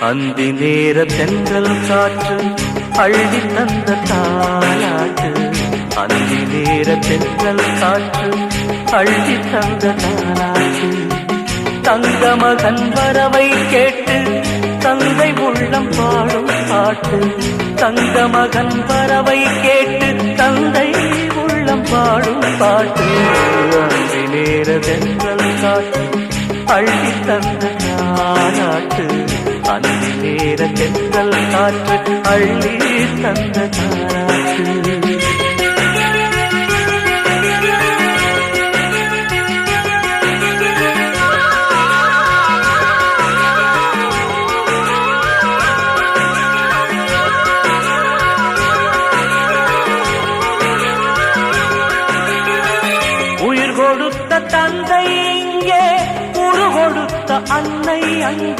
அந்தி நேர தென்றல் காற்று அள்ளி தந்த தாலாட்டு. அந்தி நேர தென்றல் காற்று அள்ளி தந்த தாலாட்டு. தங்க மகன் வரவை கேட்டு தந்தை உள்ளம் பாடும் பாட்டு. தங்க மகன் வரவை கேட்டு தந்தை உள்ளம் பாடும் பாட்டு. அந்தி நேர தென்றல் காற்று அள்ளி தந்த தாலாட்டு. அந்தி நேர தென்றல் காற்று அள்ளி தந்த தாலாட்டு. உயிர் கொடுத்த தந்தை இங்கே, உரு கொடுத்த அன்னை அங்கே.